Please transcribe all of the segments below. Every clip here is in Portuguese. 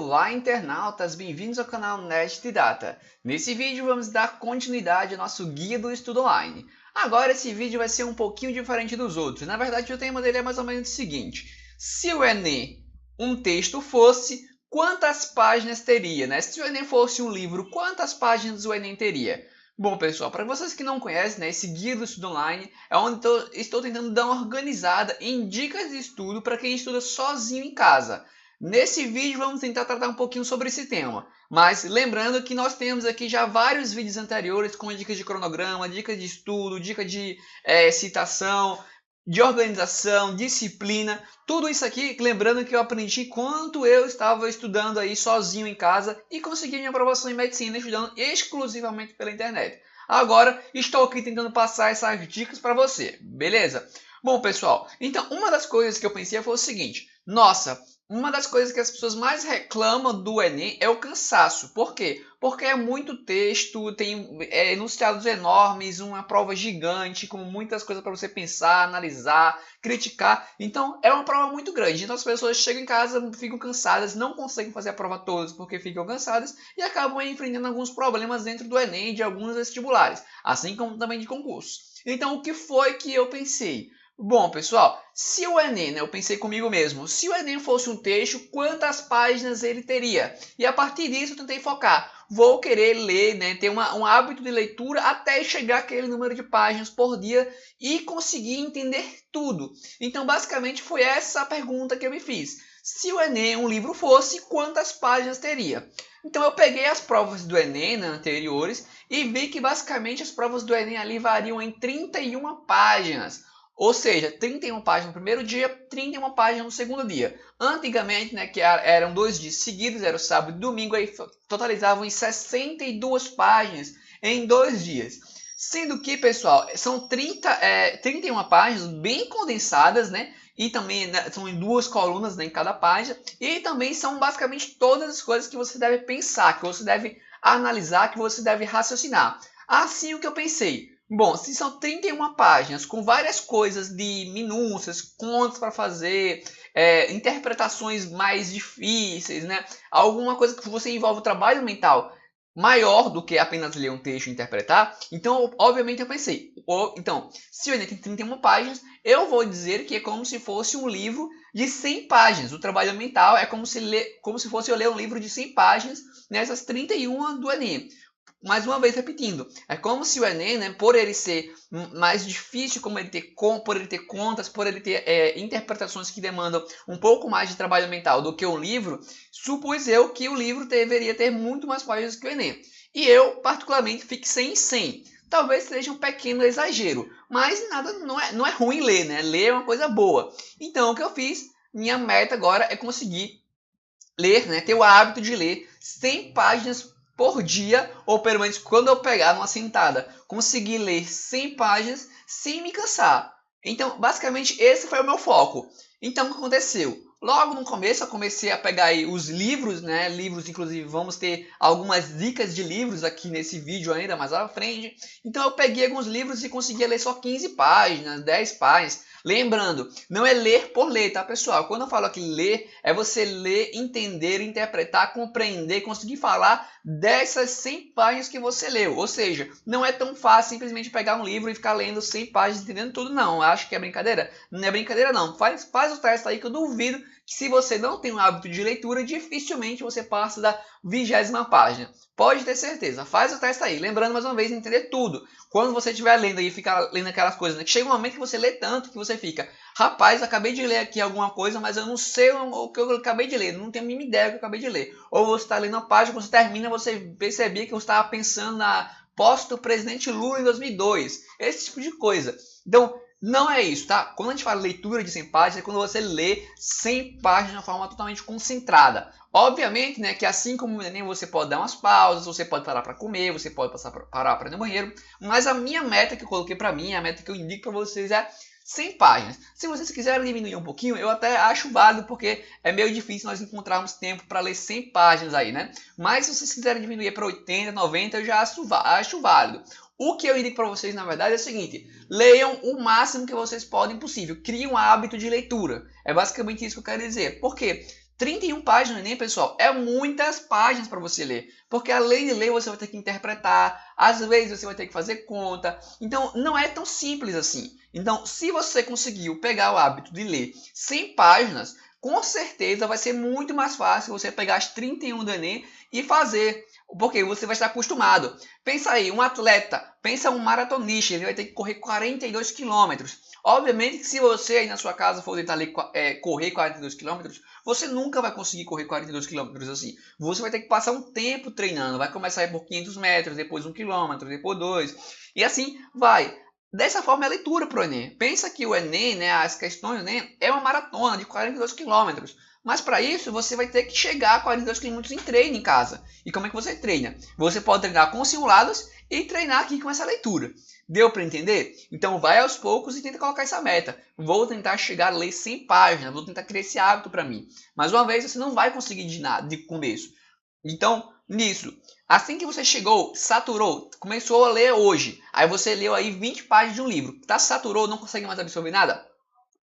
Olá, internautas! Bem-vindos ao canal Nerd Didata. Nesse vídeo vamos dar continuidade ao nosso guia do estudo online. Agora esse vídeo vai ser um pouquinho diferente dos outros. Na verdade o tema dele é mais ou menos o seguinte: se o Enem um texto fosse, quantas páginas teria, né? Se o Enem fosse um livro, quantas páginas o Enem teria? Bom, pessoal, para vocês que não conhecem, né, esse guia do estudo online é onde estou tentando dar uma organizada em dicas de estudo para quem estuda sozinho em casa. Nesse vídeo vamos tentar tratar um pouquinho sobre esse tema, mas lembrando que nós temos aqui já vários vídeos anteriores com dicas de cronograma, dicas de estudo, dica de citação, de organização, disciplina, tudo isso aqui, lembrando que eu aprendi enquanto eu estava estudando aí sozinho em casa e consegui minha aprovação em medicina estudando exclusivamente pela internet. Agora estou aqui tentando passar essas dicas para você, beleza? Bom, pessoal, então uma das coisas que eu pensei foi o seguinte: nossa, uma das coisas que as pessoas mais reclamam do Enem é o cansaço. Por quê? Porque é muito texto, tem enunciados enormes, uma prova gigante, com muitas coisas para você pensar, analisar, criticar. Então, é uma prova muito grande. Então, as pessoas chegam em casa, ficam cansadas, não conseguem fazer a prova todas porque ficam cansadas e acabam enfrentando alguns problemas dentro do Enem e de alguns vestibulares, assim como também de concurso. Então, o que foi que eu pensei? Bom, pessoal, se o Enem, né, eu pensei comigo mesmo, se o Enem fosse um texto, quantas páginas ele teria? E a partir disso eu tentei focar. Vou querer ler, né, ter um hábito de leitura até chegar àquele número de páginas por dia e conseguir entender tudo. Então, basicamente, foi essa a pergunta que eu me fiz. Se o Enem um livro fosse, quantas páginas teria? Então, eu peguei as provas do Enem, né, anteriores e vi que, basicamente, as provas do Enem ali variam em 31 páginas. Ou seja, 31 páginas no primeiro dia, 31 páginas no segundo dia. Antigamente, né, que eram 2 dias seguidos, era o sábado e domingo, aí totalizavam em 62 páginas em 2 dias. Sendo que, pessoal, são 31 páginas bem condensadas, né? E também são em 2 colunas, né, em cada página. E também são basicamente todas as coisas que você deve pensar, que você deve analisar, que você deve raciocinar. Assim o que eu pensei. Bom, se são 31 páginas com várias coisas de minúcias, contas para fazer, interpretações mais difíceis, né? Alguma coisa que você envolve o trabalho mental maior do que apenas ler um texto e interpretar. Então, obviamente, eu pensei, então, se o Enem tem 31 páginas, eu vou dizer que é como se fosse um livro de 100 páginas. O trabalho mental é como se fosse eu ler um livro de 100 páginas nessas 31 do Enem. Mais uma vez repetindo, é como se o Enem, né, por ele ser mais difícil, por ele ter contas, por ele ter interpretações que demandam um pouco mais de trabalho mental do que um livro, supus eu que o livro deveria ter muito mais páginas que o Enem. E eu, particularmente, fixei em 100. Talvez seja um pequeno exagero, mas nada, não é ruim ler, né? Ler é uma coisa boa. Então, o que eu fiz, minha meta agora é conseguir ler, né, ter o hábito de ler 100 páginas por dia, ou pelo menos quando eu pegar numa sentada, conseguir ler 100 páginas sem me cansar. Então, basicamente, esse foi o meu foco. Então, o que aconteceu? Logo no começo, eu comecei a pegar aí os livros, né? Livros, inclusive, vamos ter algumas dicas de livros aqui nesse vídeo ainda mais à frente. Então, eu peguei alguns livros e consegui ler só 15 páginas, 10 páginas. Lembrando, não é ler por ler, tá, pessoal? Quando eu falo aqui ler, é você ler, entender, interpretar, compreender, conseguir falar dessas 100 páginas que você leu. Ou seja, não é tão fácil simplesmente pegar um livro e ficar lendo 100 páginas, entendendo tudo, não. Eu acho que é brincadeira. Não é brincadeira, não. Faz o teste aí que eu duvido que, se você não tem um hábito de leitura, dificilmente você passa da 20ª página. Pode ter certeza. Faz o teste aí. Lembrando, mais uma vez, entender tudo. Quando você estiver lendo e ficar lendo aquelas coisas, né, que chega um momento que você lê tanto que você fica: rapaz, acabei de ler aqui alguma coisa, mas eu não sei o que eu acabei de ler. Não tenho a mínima ideia do que eu acabei de ler. Ou você está lendo uma página, quando você termina, você percebia que você estava pensando na posse do presidente Lula em 2002. Esse tipo de coisa. Então, não é isso, tá? Quando a gente fala leitura de 100 páginas, é quando você lê 100 páginas de uma forma totalmente concentrada. Obviamente, né, que assim como o Enem, você pode dar umas pausas, você pode parar para comer, você pode parar para ir no banheiro, mas a minha meta que eu coloquei para mim, a meta que eu indico para vocês é 100 páginas. Se vocês quiserem diminuir um pouquinho, eu até acho válido, porque é meio difícil nós encontrarmos tempo para ler 100 páginas aí, né? Mas se vocês quiserem diminuir para 80, 90, eu já acho válido. O que eu indico para vocês, na verdade, é o seguinte: leiam o máximo que vocês podem possível. Criem um hábito de leitura. É basicamente isso que eu quero dizer. Por quê? 31 páginas no Enem, pessoal, é muitas páginas para você ler. Porque além de ler, você vai ter que interpretar, às vezes você vai ter que fazer conta. Então, não é tão simples assim. Então, se você conseguiu pegar o hábito de ler 100 páginas, com certeza vai ser muito mais fácil você pegar as 31 do Enem e fazer. Porque você vai estar acostumado. Pensa aí, um atleta, pensa um maratonista, ele vai ter que correr 42 quilômetros. Obviamente que se você aí na sua casa for tentar correr 42 quilômetros, você nunca vai conseguir correr 42 quilômetros assim. Você vai ter que passar um tempo treinando. Vai começar aí por 500 metros, depois 1 quilômetro, depois 2. E assim vai. Dessa forma é a leitura para o Enem. Pensa que o Enem, né, as questões do Enem, é uma maratona de 42 quilômetros. Mas para isso você vai ter que chegar a 42 quilômetros em treino em casa. E como é que você treina? Você pode treinar com simulados e treinar aqui com essa leitura. Deu para entender? Então vai aos poucos e tenta colocar essa meta. Vou tentar chegar a ler 100 páginas, vou tentar criar esse hábito para mim. Mais uma vez, você não vai conseguir de nada de começo. Então, nisso, assim que você chegou, saturou, começou a ler hoje, aí você leu aí 20 páginas de um livro, tá saturou, não consegue mais absorver nada?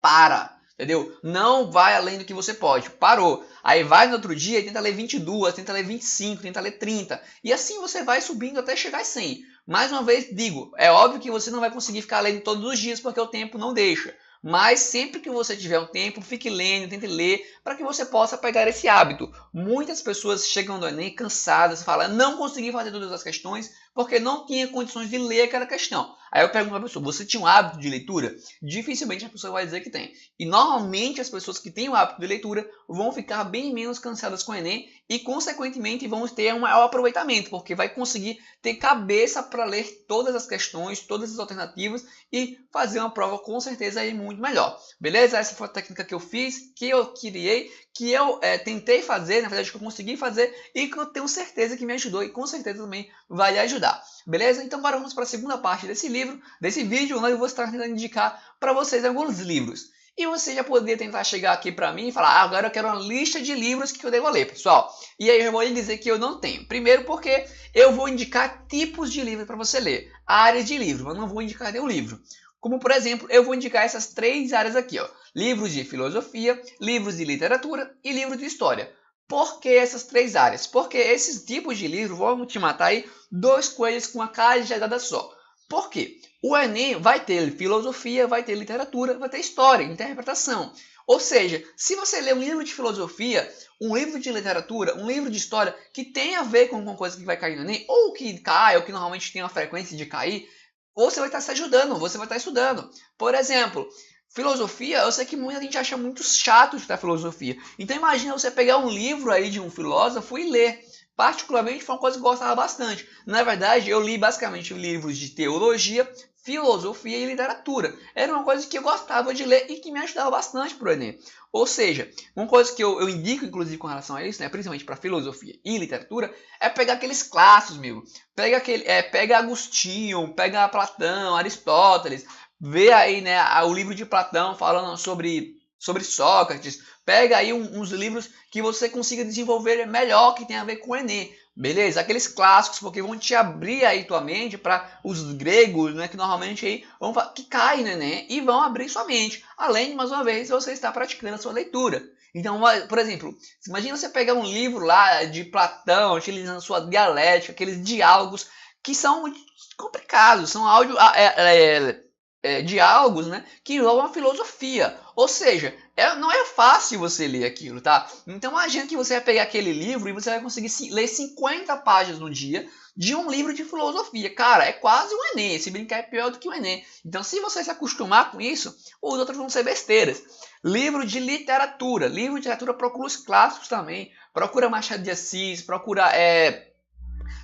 Para! Entendeu? Não vai além do que você pode. Parou. Aí vai no outro dia e tenta ler 22, tenta ler 25, tenta ler 30. E assim você vai subindo até chegar a 100. Mais uma vez, digo, é óbvio que você não vai conseguir ficar lendo todos os dias porque o tempo não deixa. Mas sempre que você tiver um tempo, fique lendo, tente ler, para que você possa pegar esse hábito. Muitas pessoas chegam do Enem cansadas, falam, não consegui fazer todas as questões porque não tinha condições de ler aquela questão. Aí eu pergunto para a pessoa, você tinha um hábito de leitura? Dificilmente a pessoa vai dizer que tem. E normalmente as pessoas que têm o hábito de leitura vão ficar bem menos cansadas com o Enem e consequentemente vão ter um maior aproveitamento, porque vai conseguir ter cabeça para ler todas as questões, todas as alternativas e fazer uma prova com certeza aí muito melhor. Beleza? Essa foi a técnica que eu fiz, que eu criei, que eu tentei fazer, na verdade que eu consegui fazer e que eu tenho certeza que me ajudou e com certeza também vai lhe ajudar. Beleza? Então agora vamos para a segunda parte desse livro, desse vídeo, onde eu vou estar tentando indicar para vocês alguns livros. E você já poderia tentar chegar aqui para mim e falar, agora eu quero uma lista de livros que eu devo ler, pessoal. E aí eu vou lhe dizer que eu não tenho. Primeiro porque eu vou indicar tipos de livros para você ler, áreas de livro, mas não vou indicar nenhum livro. Como, por exemplo, eu vou indicar essas 3 áreas aqui, ó. Livros de filosofia, livros de literatura e livros de história. Por que essas 3 áreas? Porque esses tipos de livro vão te matar aí 2 coelhos com uma cajadada só. Por quê? O Enem vai ter filosofia, vai ter literatura, vai ter história, interpretação. Ou seja, se você ler um livro de filosofia, um livro de literatura, um livro de história que tem a ver com coisa que vai cair no Enem, ou que cai, ou que normalmente tem uma frequência de cair, você vai estar se ajudando, você vai estar estudando. Por exemplo, filosofia, eu sei que muita gente acha muito chato estudar filosofia. Então imagina você pegar um livro aí de um filósofo e ler. Particularmente foi uma coisa que eu gostava bastante. Na verdade, eu li basicamente livros de teologia, filosofia e literatura. Era uma coisa que eu gostava de ler e que me ajudava bastante para o Enem. Ou seja, uma coisa que eu indico, inclusive, com relação a isso, né, principalmente para filosofia e literatura, é pegar aqueles clássicos, meu. Pega Agostinho, pega Platão, Aristóteles, vê aí, né, o livro de Platão falando sobre Sócrates. Pega aí uns livros que você consiga desenvolver melhor, que tem a ver com o Enem. Beleza? Aqueles clássicos, porque vão te abrir aí tua mente para os gregos, né, que normalmente aí que caem no Enem e vão abrir sua mente. Além de, mais uma vez, você estar praticando a sua leitura. Então, por exemplo, imagina você pegar um livro lá de Platão, utilizando sua dialética, aqueles diálogos que são complicados, são diálogos, né, que envolvem a filosofia. Ou seja, não é fácil você ler aquilo, tá? Então imagina que você vai pegar aquele livro e você vai conseguir ler 50 páginas no dia de um livro de filosofia. Cara, é quase um Enem. Se brincar é pior do que o Enem. Então se você se acostumar com isso, os outros vão ser besteiras. Livro de literatura. Livro de literatura procura os clássicos também. Procura Machado de Assis, procura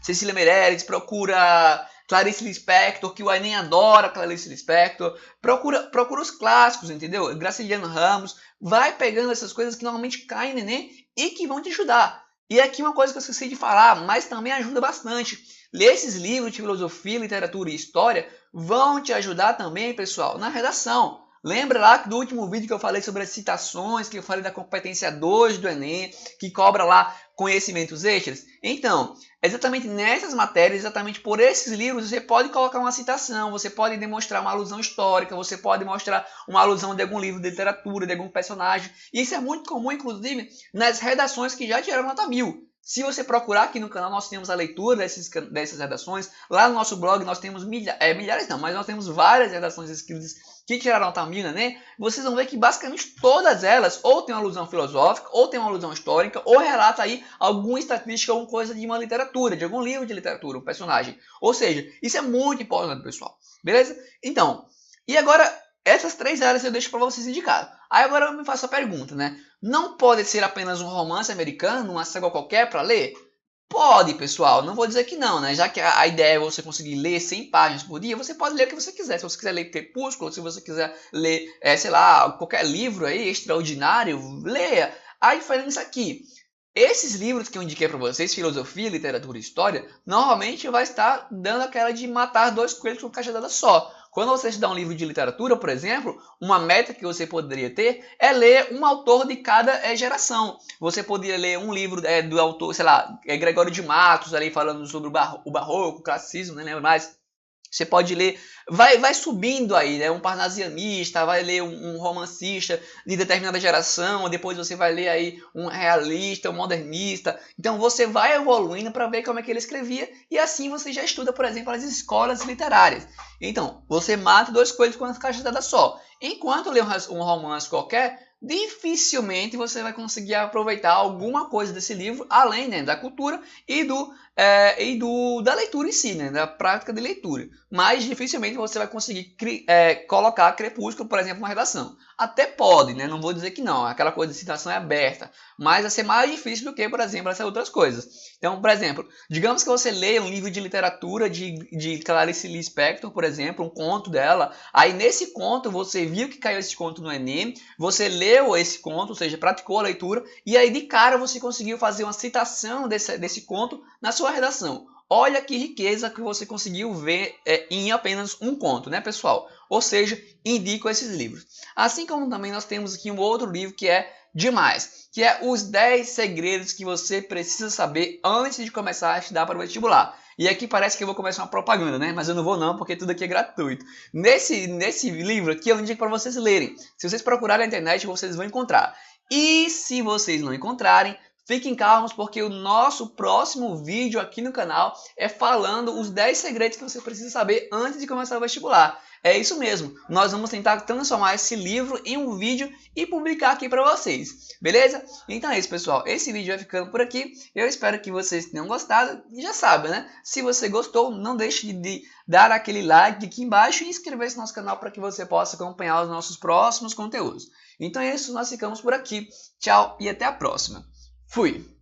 Cecília Meirelles, procura Clarice Lispector, que o Enem adora Clarice Lispector. Procura os clássicos, entendeu? Graciliano Ramos. Vai pegando essas coisas que normalmente caem no Enem e que vão te ajudar. E aqui uma coisa que eu esqueci de falar, mas também ajuda bastante. Ler esses livros de filosofia, literatura e história vão te ajudar também, pessoal, na redação. Lembra lá do último vídeo que eu falei sobre as citações, que eu falei da competência 2 do Enem, que cobra lá conhecimentos extras? Então, exatamente nessas matérias, exatamente por esses livros, você pode colocar uma citação, você pode demonstrar uma alusão histórica, você pode mostrar uma alusão de algum livro de literatura, de algum personagem. E isso é muito comum, inclusive, nas redações que já tiraram nota 1000. Se você procurar aqui no canal, nós temos a leitura dessas redações. Lá no nosso blog nós temos milhares não, mas nós temos várias redações escritas que tiraram nota 1000, né? Vocês vão ver que basicamente todas elas ou tem uma alusão filosófica, ou tem uma alusão histórica, ou relata aí alguma estatística, alguma coisa de uma literatura, de algum livro de literatura, um personagem. Ou seja, isso é muito importante, pessoal. Beleza? Então, e agora essas 3 áreas eu deixo para vocês indicar. Aí agora eu me faço a pergunta, né? Não pode ser apenas um romance americano, uma saga qualquer para ler? Pode, pessoal. Não vou dizer que não, né? Já que a ideia é você conseguir ler 100 páginas por dia, você pode ler o que você quiser. Se você quiser ler Crepúsculo, se você quiser ler, sei lá, qualquer livro aí extraordinário, leia. A diferença aqui, esses livros que eu indiquei para vocês, filosofia, literatura e história, normalmente vai estar dando aquela de matar 2 coelhos com cajadada só. Quando você estudar um livro de literatura, por exemplo, uma meta que você poderia ter é ler um autor de cada geração. Você poderia ler um livro do autor, sei lá, Gregório de Matos, ali falando sobre o barroco, o classicismo, né? Mas você pode ler, vai subindo aí, né? Um parnasianista, vai ler um romancista de determinada geração, depois você vai ler aí um realista, um modernista. Então você vai evoluindo para ver como é que ele escrevia e assim você já estuda, por exemplo, as escolas literárias. Então, você mata 2 coelhos com uma cajadada só. Enquanto lê um romance qualquer, dificilmente você vai conseguir aproveitar alguma coisa desse livro, além, né, da cultura e da leitura em si, né, da prática de leitura. Mas dificilmente você vai conseguir colocar Crepúsculo, por exemplo, na redação. Até pode, né, não vou dizer que não, aquela coisa de citação é aberta, mas vai ser mais difícil do que, por exemplo, essas outras coisas. Então, por exemplo, digamos que você leia um livro de literatura de Clarice Lispector, por exemplo, um conto dela, aí nesse conto você viu que caiu esse conto no Enem, você leu esse conto, ou seja, praticou a leitura, e aí de cara você conseguiu fazer uma citação desse conto na sua redação. Olha que riqueza que você conseguiu ver em apenas um conto, né, pessoal? Ou seja, indico esses livros. Assim como também nós temos aqui um outro livro que é demais, que é os 10 segredos que você precisa saber antes de começar a estudar para o vestibular. E aqui parece que eu vou começar uma propaganda, né? Mas eu não vou não, porque tudo aqui é gratuito. Nesse livro aqui eu indico para vocês lerem. Se vocês procurarem na internet, vocês vão encontrar. E se vocês não encontrarem, fiquem calmos, porque o nosso próximo vídeo aqui no canal é falando os 10 segredos que você precisa saber antes de começar o vestibular. É isso mesmo, nós vamos tentar transformar esse livro em um vídeo e publicar aqui para vocês, beleza? Então é isso, pessoal, esse vídeo vai ficando por aqui, eu espero que vocês tenham gostado, e já sabe, né? Se você gostou, não deixe de dar aquele like aqui embaixo e inscrever-se no nosso canal para que você possa acompanhar os nossos próximos conteúdos. Então é isso, nós ficamos por aqui, tchau e até a próxima. Fui!